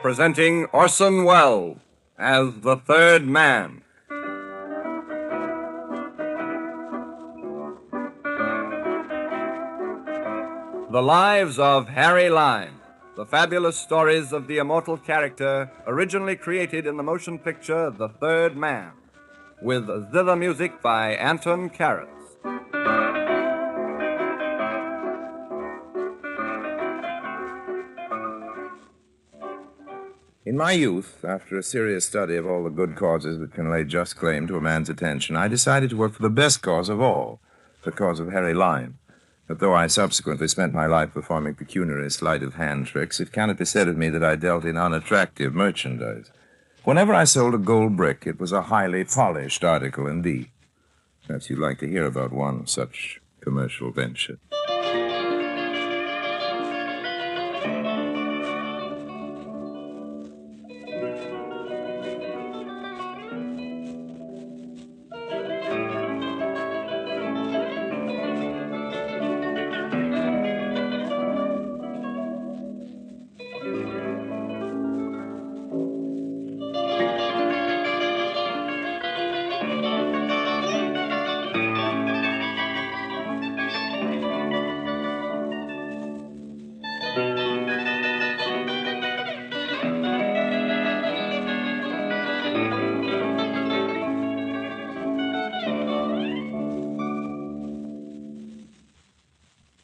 presenting Orson Welles as the third man. The Lives of Harry Lime, the fabulous stories of the immortal character originally created in the motion picture The Third Man, with zither music by Anton Karas. In my youth, after a serious study of all the good causes that can lay just claim to a man's attention, I decided to work for the best cause of all, the cause of Harry Lime. But though I subsequently spent my life performing pecuniary sleight-of-hand tricks, it cannot be said of me that I dealt in unattractive merchandise. Whenever I sold a gold brick, it was a highly polished article indeed. Perhaps you'd like to hear about one such commercial venture.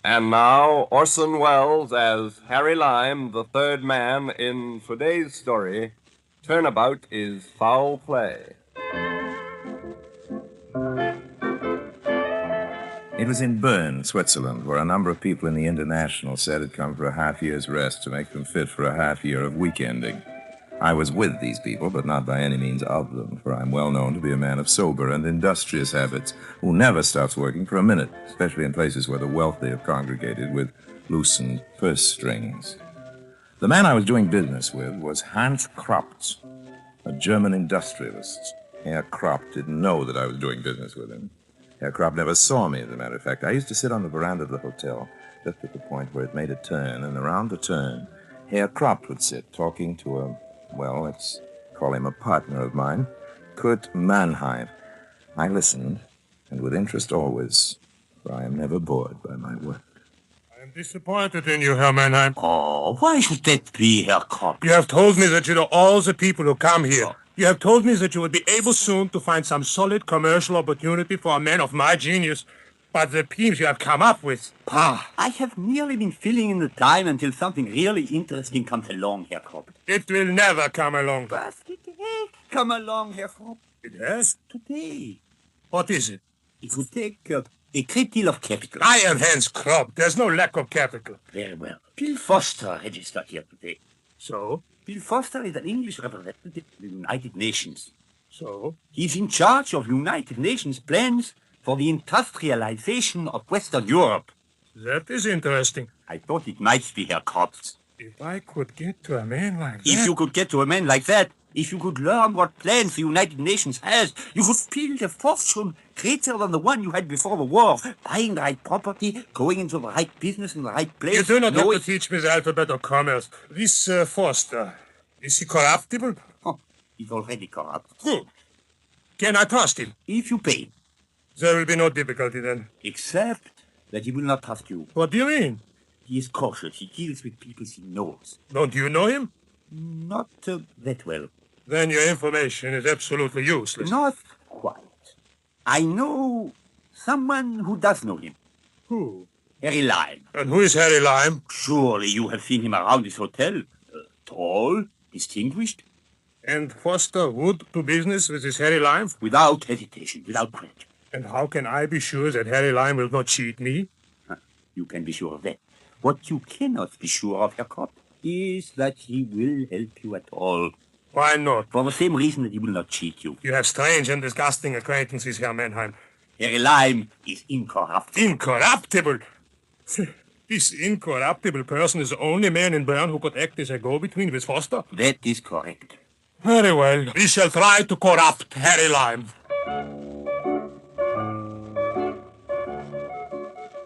And now, Orson Welles as Harry Lime, the third man, in today's story, Turnabout is Foul Play. It was in Bern, Switzerland, where a number of people in the International said had come for a half-year's rest to make them fit for a half-year of weekending. I was with these people, but not by any means of them, for I'm well known to be a man of sober and industrious habits who never stops working for a minute, especially in places where the wealthy have congregated with loosened purse strings. The man I was doing business with was Hans Kroptz, a German industrialist. Herr Kroppt didn't know that I was doing business with him. Herr Kroppt never saw me, as a matter of fact. I used to sit on the veranda of the hotel, just at the point where it made a turn, and around the turn, Herr Kroppt would sit talking to let's call him a partner of mine, Kurt Mannheim. I listened, and with interest always, for I am never bored by my work. I am disappointed in you, Herr Mannheim. Oh, why should that be, Herr Kopp? You have told me that you know all the people who come here. Oh. You have told me that you will be able soon to find some solid commercial opportunity for a man of my genius. But the schemes you have come up with... I have merely been filling in the time until something really interesting comes along, Herr Kopp. It will never come along. But it has come along, Herr Kopp. It has? Today. What is it? It would take a great deal of capital. I am Hans Kroppt. There's no lack of capital. Very well. Bill Foster registered here today. So? Bill Foster is an English representative of the United Nations. So? He's in charge of United Nations plans for the industrialization of Western Europe. That is interesting. I thought it might be, Herr Kroptz. If I could get to a man like that... If you could get to a man like that, if you could learn what plans the United Nations has, you could build a fortune greater than the one you had before the war, buying the right property, going into the right business in the right place. You do not have to teach me the alphabet of commerce. This Foster, is he corruptible? Oh, he's already corrupt. Good. Can I trust him? If you pay. There will be no difficulty then. Except that he will not trust you. What do you mean? He is cautious. He deals with people he knows. Don't you know him? Not that well. Then your information is absolutely useless. Not quite. I know someone who does know him. Who? Harry Lime. And who is Harry Lime? Surely you have seen him around this hotel. Tall, distinguished. And Foster would do business with this Harry Lime? Without hesitation, without question. And how can I be sure that Harry Lime will not cheat me? You can be sure of that. What you cannot be sure of, Herr Kopp, is that he will help you at all. Why not? For the same reason that he will not cheat you. You have strange and disgusting acquaintances, Herr Mannheim. Harry Lime is incorruptible. Incorruptible? This incorruptible person is the only man in Bern who could act as a go-between with Foster? That is correct. Very well. We shall try to corrupt Harry Lime.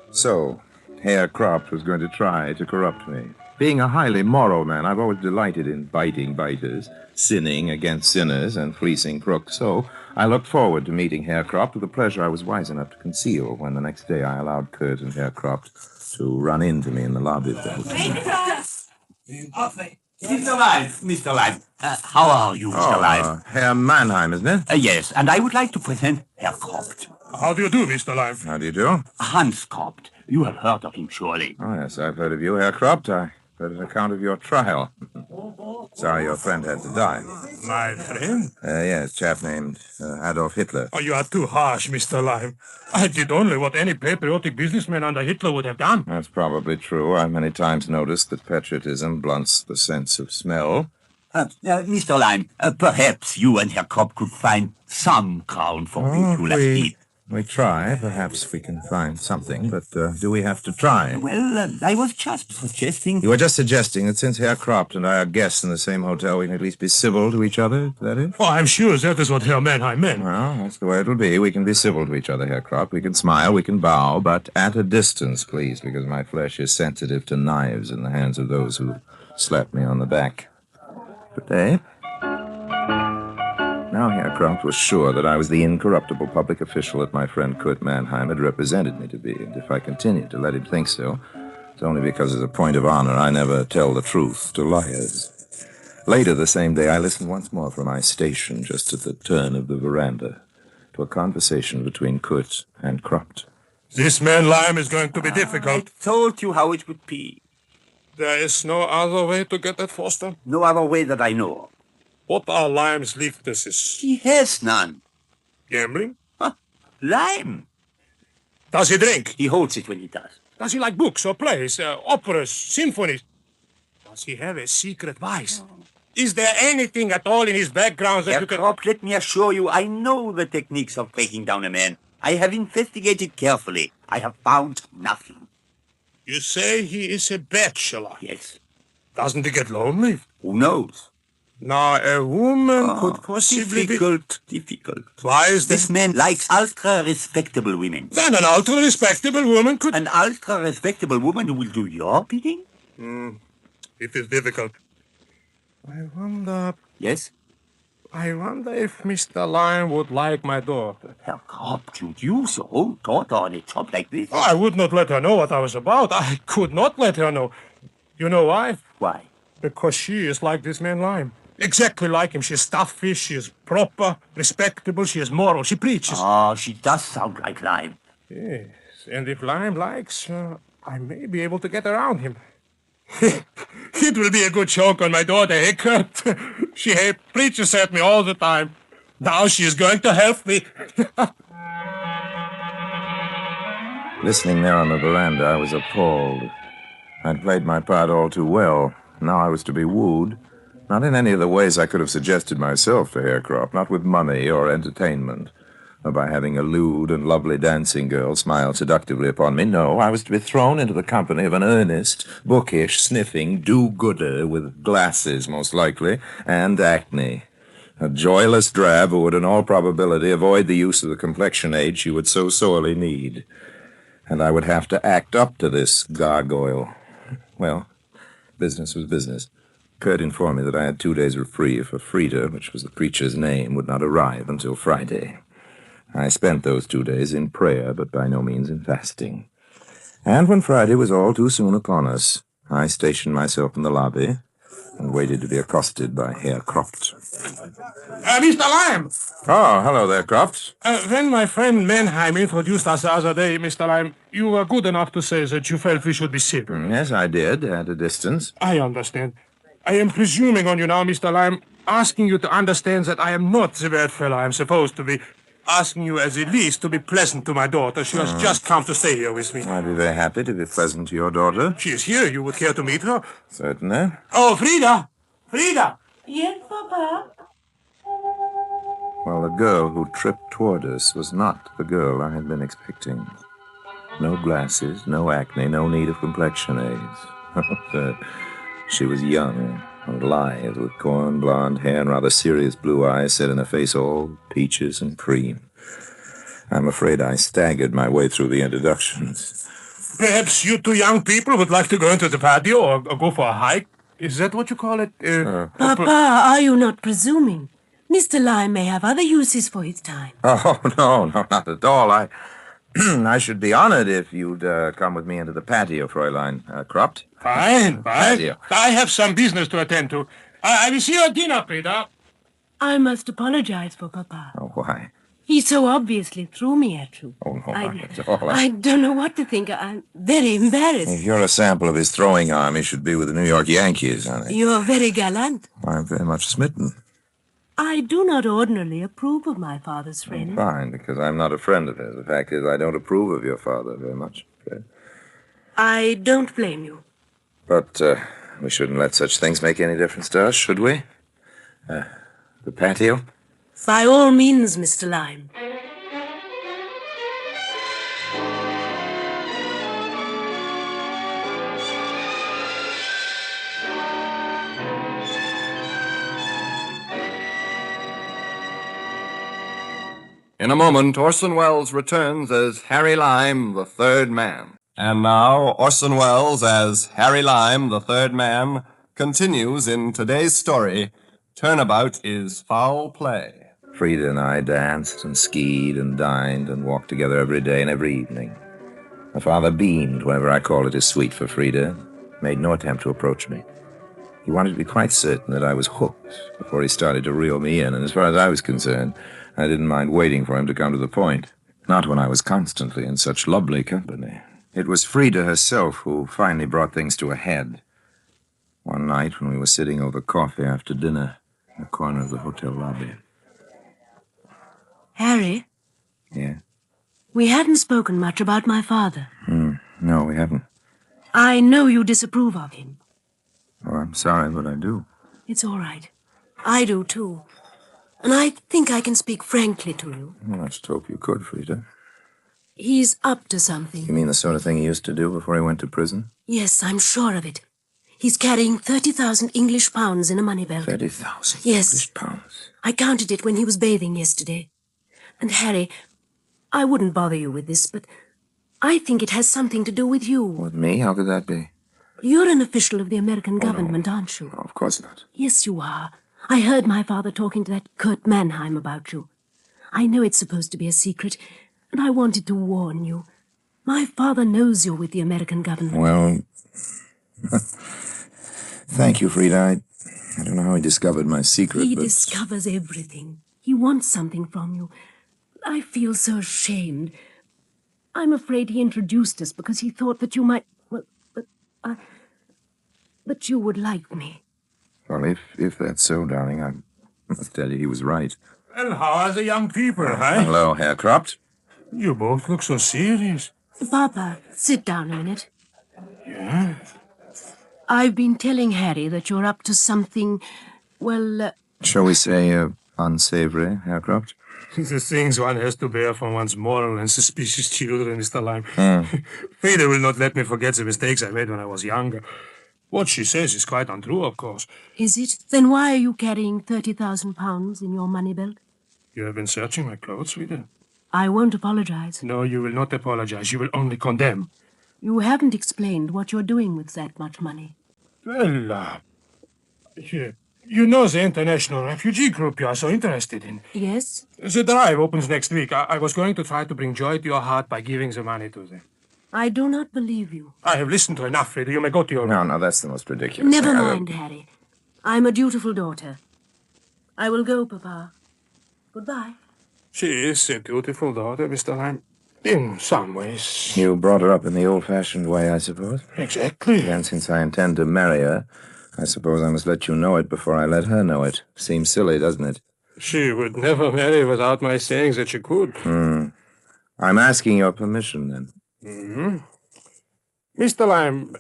So, Herr Kroppt was going to try to corrupt me. Being a highly moral man, I've always delighted in biting biters, sinning against sinners, and fleecing crooks. So I looked forward to meeting Herr Cropt with a pleasure I was wise enough to conceal when the next day I allowed Kurt and Herr Cropt to run into me in the lobby of the hotel. Mr. Lime. How are you, Mr. Lime? Herr Mannheim, isn't it? Yes, and I would like to present Herr Cropt. How do you do, Mr. Lime? How do you do? Hans Cropt. You have heard of him, surely. Oh, yes, I've heard of you, Herr Cropt. I heard an account of your trial. Sorry your friend had to die. My friend? Yes, chap named Adolf Hitler. Oh, you are too harsh, Mr. Lime. I did only what any patriotic businessman under Hitler would have done. That's probably true. I've many times noticed that patriotism blunts the sense of smell. Mr. Lime, perhaps you and Herr Cropt could find some ground for mutual aid. We try. Perhaps we can find something, but do we have to try? Well, I was just suggesting... You were just suggesting that since Herr Cropt and I are guests in the same hotel, we can at least be civil to each other? Is that it? Oh, I'm sure that is what Herr Mannheim meant. Well, that's the way it'll be. We can be civil to each other, Herr Cropt. We can smile, we can bow, but at a distance, please, because my flesh is sensitive to knives in the hands of those who slap me on the back. Good day. Now Herr Cropt was sure that I was the incorruptible public official that my friend Kurt Mannheim had represented me to be, and if I continued to let him think so, it's only because as a point of honor I never tell the truth to liars. Later the same day, I listened once more from my station just at the turn of the veranda to a conversation between Kurt and Cropt. This man Lime is going to be difficult. I told you how it would be. There is no other way to get at Foster? No other way that I know of. What are Lime's weaknesses? He has none. Gambling? Lime. Does he drink? He holds it when he does. Does he like books or plays, operas, symphonies? Does he have a secret vice? Is there anything at all in his background that Herr you can... Cropt, let me assure you, I know the techniques of breaking down a man. I have investigated carefully. I have found nothing. You say he is a bachelor? Yes. Doesn't he get lonely? Who knows? Now, a woman could possibly difficult. Why is This man likes ultra-respectable women. Then an ultra-respectable woman could... An ultra-respectable woman who will do your bidding? It is difficult. I wonder... Yes? I wonder if Mr. Lime would like my daughter. Herr Cropt, you'd use your own daughter on a job like this? I would not let her know what I was about. I could not let her know. You know why? Why? Because she is like this man Lime. Exactly like him. She is stuffy, she is proper, respectable, she is moral, she preaches. Ah, she does sound like Lime. Yes, and if Lime likes, I may be able to get around him. It will be a good joke on my daughter, eh, Kurt? She preaches at me all the time. Now she is going to help me. Listening there on the veranda, I was appalled. I'd played my part all too well. Now I was to be wooed. Not in any of the ways I could have suggested myself to Herr Cropt, not with money or entertainment, or by having a lewd and lovely dancing girl smile seductively upon me. No, I was to be thrown into the company of an earnest, bookish, sniffing do-gooder with glasses, most likely, and acne. A joyless drab who would in all probability avoid the use of the complexion aid she would so sorely need. And I would have to act up to this gargoyle. Well, business was business. Kurt informed me that I had 2 days reprieve for Frida, which was the preacher's name, would not arrive until Friday. I spent those 2 days in prayer, but by no means in fasting. And when Friday was all too soon upon us, I stationed myself in the lobby and waited to be accosted by Herr Cropt. Mr. Lime! Oh, hello there, Cropt. When my friend Mannheim introduced us the other day, Mr. Lime, you were good enough to say that you felt we should be civil. Yes, I did, at a distance. I understand. I am presuming on you now, Mr. Lime, asking you to understand that I am not the bad fellow I am supposed to be. Asking you as the least to be pleasant to my daughter. She has just come to stay here with me. I'd be very happy to be pleasant to your daughter. She is here. You would care to meet her? Certainly. Oh, Frida! Frida! Yes, Papa? Well, the girl who tripped toward us was not the girl I had been expecting. No glasses, no acne, no need of complexion aids. She was young and lithe, with corn blonde hair and rather serious blue eyes set in a face all peaches and cream. I'm afraid I staggered my way through the introductions. Perhaps you two young people would like to go into the patio or go for a hike? Is that what you call it? Papa, are you not presuming? Mr. Lime may have other uses for his time. Oh, no, not at all. I should be honored if you'd come with me into the patio, Fräulein Krupt. Fine. Patio. I have some business to attend to. I will see you at dinner, Frida. I must apologize for Papa. Oh, why? He so obviously threw me at you. Oh, no, not at all. I don't know what to think. I'm very embarrassed. If you're a sample of his throwing arm, he should be with the New York Yankees, honey. You're very gallant. I'm very much smitten. I do not ordinarily approve of my father's friend. Fine, because I'm not a friend of his. The fact is, I don't approve of your father very much. Okay? I don't blame you. But we shouldn't let such things make any difference to us, should we? The patio? By all means, Mr. Lime. In a moment, Orson Welles returns as Harry Lime, the third man. And now, Orson Welles as Harry Lime, the third man, continues in today's story, Turnabout is Foul Play. Frida and I danced and skied and dined and walked together every day and every evening. My father beamed whenever I called at his suite for Frida, made no attempt to approach me. He wanted to be quite certain that I was hooked before he started to reel me in, and as far as I was concerned, I didn't mind waiting for him to come to the point. Not when I was constantly in such lovely company. It was Frida herself who finally brought things to a head. One night when we were sitting over coffee after dinner in the corner of the hotel lobby. Harry, Yeah? we hadn't spoken much about my father. No, we haven't. I know you disapprove of him. Oh, I'm sorry, but I do. It's all right. I do, too. And I think I can speak frankly to you. Well, I just hope you could, Frida. He's up to You something. mean the sort of thing he used to do before he went to prison? Yes, I'm sure of it. He's carrying 30,000 English pounds in a money belt. 30,000 Yes. English pounds. I counted it when he was bathing yesterday. And Harry, I wouldn't bother you with this, but I think it has something to do with you. With me? How could that be? You're an official of the American government, aren't you? Oh, of course not. Yes, you are. I heard my father talking to that Kurt Mannheim about you. I know it's supposed to be a secret, and I wanted to warn you. My father knows you're with the American government. Well, thank you, Frida. I don't know how he discovered my secret, He but... discovers everything. He wants something from you. I feel so ashamed. I'm afraid he introduced us because he thought that you might... Well, but you would like me. Well, if that's so, darling, I must tell you he was right. Well, how are the young people, huh? Hello, Herr Krupt. You both look so serious. Papa, sit down a minute. Yeah? I've been telling Harry that you're up to something, well, Shall we say, unsavory, Herr Krupt? The things one has to bear from one's moral and suspicious children, Mr. Lime. Frida will not let me forget the mistakes I made when I was younger. What she says is quite untrue, of course. is it? Then why are you carrying 30,000 pounds in your money belt? You have been searching my clothes, Frida? I won't apologize. No, you will not apologize. You will only condemn. You haven't explained what you're doing with that much money. Well, you know the international refugee group you are so interested in. Yes? The drive opens next week. I was going to try to bring joy to your heart by giving the money to them. I do not believe you. I have listened to enough, Frida. You may go to your room. No, that's the most ridiculous Never thing mind, Harry. I'm a dutiful daughter. I will go, Papa. Goodbye. She is a dutiful daughter, Mr. Lime. In some ways. You brought her up in the old-fashioned way, I suppose? Exactly. And since I intend to marry her, I suppose I must let you know it before I let her know it. Seems silly, doesn't it? She would never marry without my saying that she could. I'm asking your permission, then. Mr. Lime,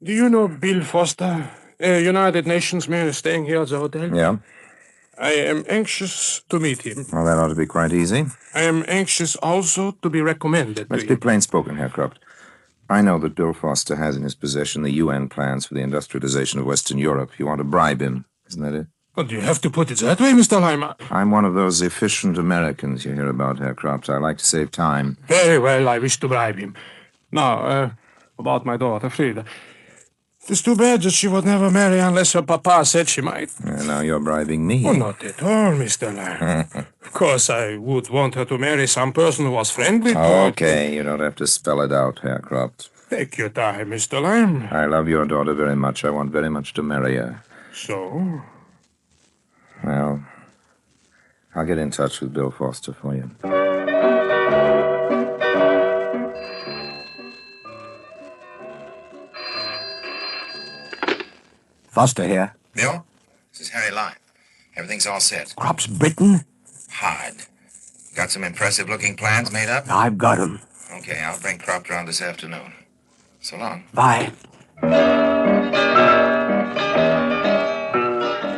do you know Bill Foster, a United Nations man staying here at the hotel? Yeah? I am anxious to meet him. Well, that ought to be quite easy. I am anxious also to be recommended Let's to be him. plain spoken, Herr Krupt. I know that Bill Foster has in his possession the UN plans for the industrialization of Western Europe. You want to bribe him, isn't that it? But you have to put it that way, Mr. Lime. I'm one of those efficient Americans you hear about, Herr Krupt. I like to save time. Very well, I wish to bribe him. Now, about my daughter, Frida. It's too bad that she would never marry unless her papa said she might. And now you're bribing me. Oh, not at all, Mr. Lime. Of course, I would want her to marry some person who was friendly to her. Okay, you don't have to spell it out, Herr Croft. Take your time, Mr. Lime. I love your daughter very much. I want very much to marry her. So? Well, I'll get in touch with Bill Foster for you. Foster here. Bill, this is Harry Lime. Everything's all set. Crops Britain? Hard. Got some impressive-looking plans made up? I've got 'em. Okay, I'll bring Croft around this afternoon. So long. Bye.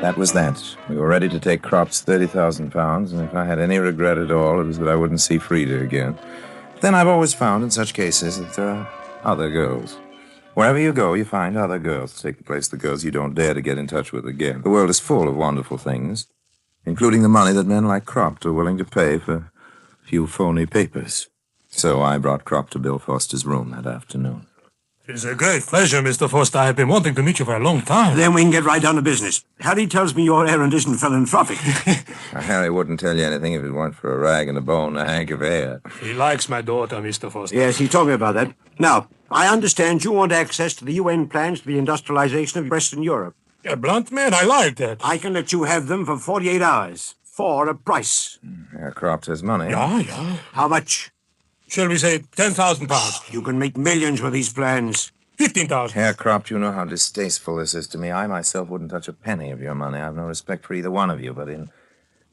That was that. We were ready to take Croft's 30,000 pounds, and if I had any regret at all, it was that I wouldn't see Frida again. Then I've always found in such cases that there are other girls. Wherever you go, you find other girls to take the place of the girls you don't dare to get in touch with again. The world is full of wonderful things, including the money that men like Croft are willing to pay for a few phony papers. So I brought Croft to Bill Foster's room that afternoon. It's a great pleasure, Mr. Foster. I've been wanting to meet you for a long time. Then we can get right down to business. Harry tells me your errand isn't philanthropic. Harry wouldn't tell you anything if it weren't for a rag and a bone and a hank of hair. He likes my daughter, Mr. Foster. Yes, he told me about that. Now, I understand you want access to the UN plans for the industrialization of Western Europe. A blunt man, I like that. I can let you have them for 48 hours. For a price. Herr Croft has money. Yeah. How much? Shall we say 10,000 pounds? You can make millions with these plans. 15,000. Herr Croft, you know how distasteful this is to me. I myself wouldn't touch a penny of your money. I've no respect for either one of you, but in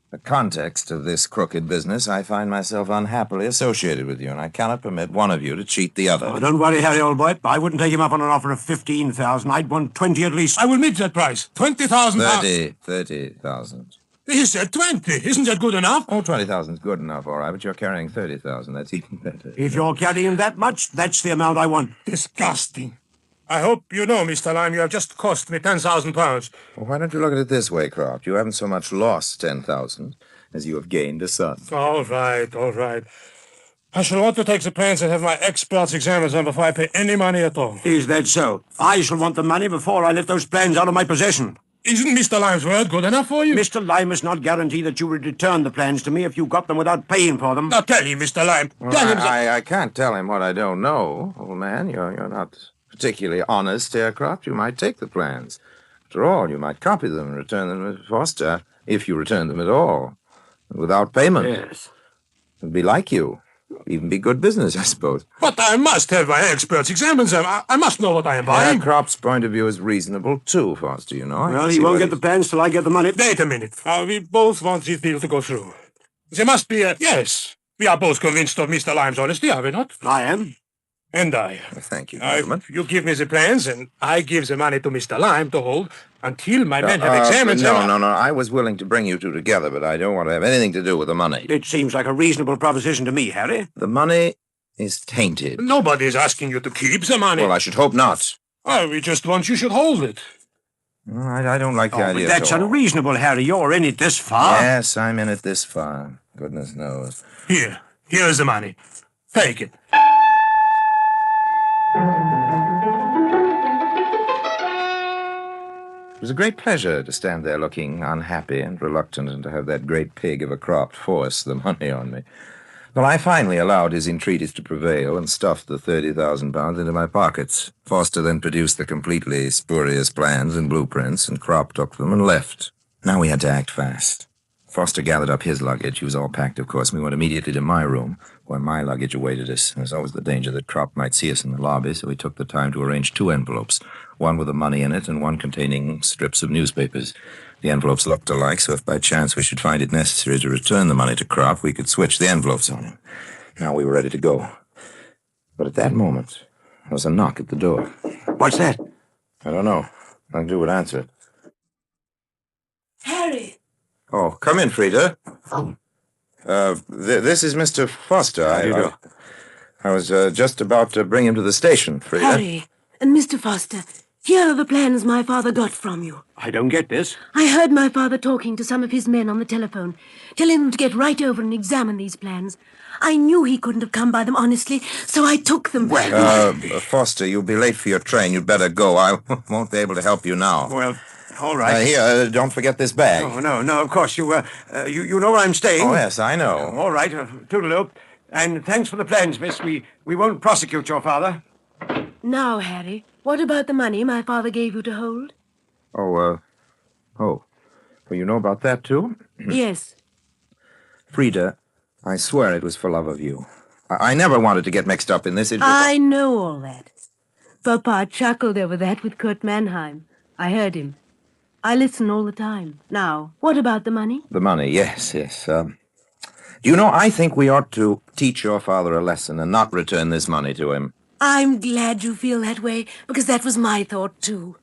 the context of this crooked business, I find myself unhappily associated with you, and I cannot permit one of you to cheat the other. Oh, don't worry, Harry, old boy. I wouldn't take him up on an offer of 15,000. I'd want 20 at least. I will meet that price. 20,000 pounds. 30,000. He said 20. Isn't that good enough? Oh, 20,000's good enough, all right, but you're carrying 30,000. That's even better. If you're carrying that much, that's the amount I want. Disgusting. I hope you know, Mr. Lime, you have just cost me 10,000 pounds. Well, why don't you look at it this way, Croft? You haven't so much lost 10,000 as you have gained a son. All right. I shall want to take the plans and have my experts examine them before I pay any money at all. Is that so? I shall want the money before I let those plans out of my possession. Isn't Mr. Lime's word good enough for you? Mr. Lime must not guarantee that you will return the plans to me if you got them without paying for them. Now tell him, Mr. Lime. Tell him that... I can't tell him what I don't know, old man. You're not particularly honest, Herr Croft. You might take the plans. After all, you might copy them and return them to Foster, if you return them at all, without payment. Yes. It'd be like you. Even be good business, I suppose. But I must have my experts examine them. I must know what I am buying. Herr Croft's point of view is reasonable, too, Foster, you know. Well, he won't get the plans till I get the money. Wait a minute. We both want this deal to go through. There must be a... Yes. We are both convinced of Mr. Lime's honesty, are we not? I am. And I. Thank you, gentlemen. You give me the plans, and I give the money to Mr. Lime to hold until my men have examined them. No. I was willing to bring you two together, but I don't want to have anything to do with the money. It seems like a reasonable proposition to me, Harry. The money is tainted. Nobody is asking you to keep the money. Well, I should hope not. Oh, we just want you should hold it. I don't like the idea But that's at all. unreasonable, Harry. You're in it this far. Yes, I'm in it this far. Goodness knows. Here's the money. Take it. It was a great pleasure to stand there looking unhappy and reluctant and to have that great pig of a Croft force the money on me. Well, I finally allowed his entreaties to prevail and stuffed the 30,000 pounds into my pockets. Foster then produced the completely spurious plans and blueprints, and Croft took them and left. Now we had to act fast. Foster gathered up his luggage. He was all packed, of course, and we went immediately to my room, where my luggage awaited us. There was always the danger that Croft might see us in the lobby, so we took the time to arrange 2 envelopes, one with the money in it and one containing strips of newspapers. The envelopes looked alike, so if by chance we should find it necessary to return the money to Croft, we could switch the envelopes on him. Now we were ready to go. But at that moment, there was a knock at the door. What's that? I don't know. Andrew would answer it. Harry! Oh, come in, Frida. This is Mr. Foster. How do you do? I was just about to bring him to the station, Frida. Harry and Mr. Foster, Here are the plans my father got from you. I don't get this. I heard my father talking to some of his men on the telephone, telling them to get right over and examine these plans. I knew he couldn't have come by them honestly, so I took them. Foster, you'll be late for your train. You'd better go. I won't be able to help you now. Well, all right. Here, don't forget this bag. Oh, no, of course. You know where I'm staying? Oh, yes, I know. All right, toodaloo. And thanks for the plans, miss. We won't prosecute your father. Now, Harry, what about the money my father gave you to hold? Oh, well, you know about that, too? Yes. Frida, I swear it was for love of you. I never wanted to get mixed up in this. I know all that. Papa chuckled over that with Kurt Mannheim. I heard him. I listen all the time. Now, what about the money? The money, yes. Do you know, I think we ought to teach your father a lesson and not return this money to him. I'm glad you feel that way, because that was my thought, too.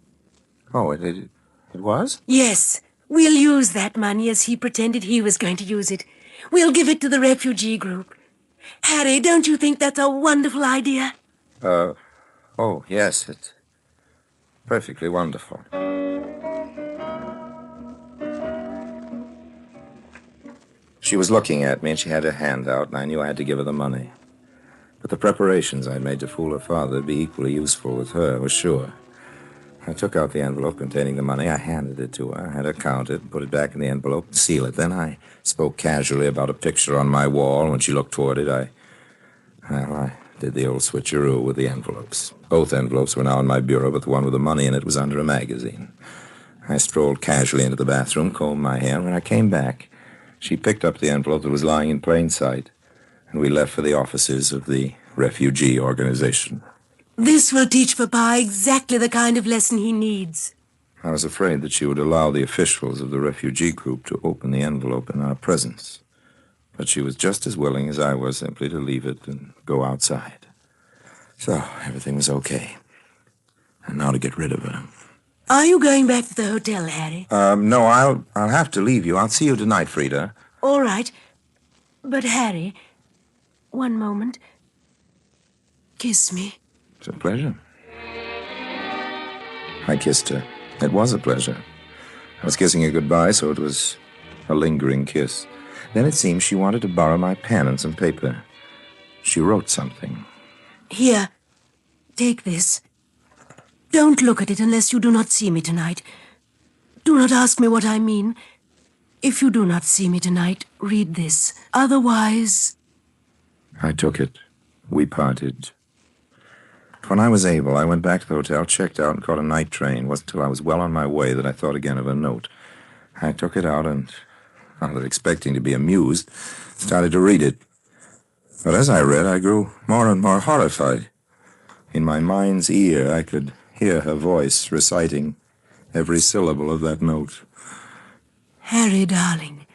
Oh, it was? Yes. We'll use that money as he pretended he was going to use it. We'll give it to the refugee group. Harry, don't you think that's a wonderful idea? Oh, yes, it's perfectly wonderful. She was looking at me, and she had her hand out, and I knew I had to give her the money. But the preparations I'd made to fool her father would be equally useful with her, I was sure. I took out the envelope containing the money. I handed it to her. I had her count it, put it back in the envelope, and seal it. Then I spoke casually about a picture on my wall. When she looked toward it, I did the old switcheroo with the envelopes. Both envelopes were now in my bureau, but the one with the money in it was under a magazine. I strolled casually into the bathroom, combed my hair, and when I came back, she picked up the envelope that was lying in plain sight, and we left for the offices of the refugee organization. This will teach Papa exactly the kind of lesson he needs. I was afraid that she would allow the officials of the refugee group to open the envelope in our presence. But she was just as willing as I was simply to leave it and go outside. So everything was okay. And now to get rid of her. Are you going back to the hotel, Harry? No, I'll have to leave you. I'll see you tonight, Frida. All right. But, Harry, one moment. Kiss me. It's a pleasure. I kissed her. It was a pleasure. I was kissing her goodbye, so it was a lingering kiss. Then it seemed she wanted to borrow my pen and some paper. She wrote something. Here, take this. Don't look at it unless you do not see me tonight. Do not ask me what I mean. If you do not see me tonight, read this. Otherwise... I took it. We parted. When I was able, I went back to the hotel, checked out, and caught a night train. It wasn't until I was well on my way that I thought again of a note. I took it out and, rather expecting to be amused, started to read it. But as I read, I grew more and more horrified. In my mind's ear, I could hear her voice reciting every syllable of that note. Harry, darling,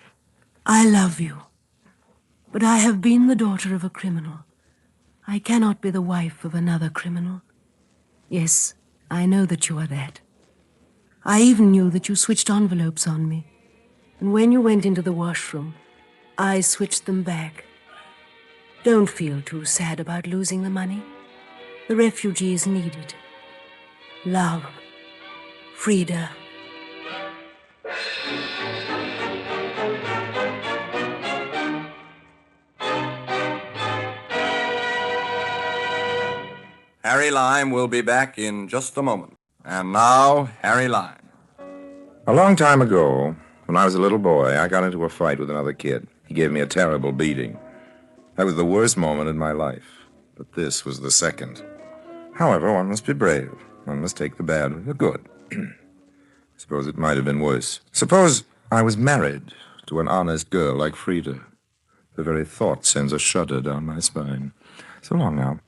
I love you. But I have been the daughter of a criminal. I cannot be the wife of another criminal. Yes, I know that you are that. I even knew that you switched envelopes on me. And when you went into the washroom, I switched them back. Don't feel too sad about losing the money. The refugees need it. Love, Frida. Harry Lime will be back in just a moment. And now, Harry Lime. A long time ago, when I was a little boy, I got into a fight with another kid. He gave me a terrible beating. That was the worst moment in my life. But this was the second. However, one must be brave. One must take the bad with the good. Suppose it might have been worse. Suppose I was married to an honest girl like Frida. The very thought sends a shudder down my spine. So long now.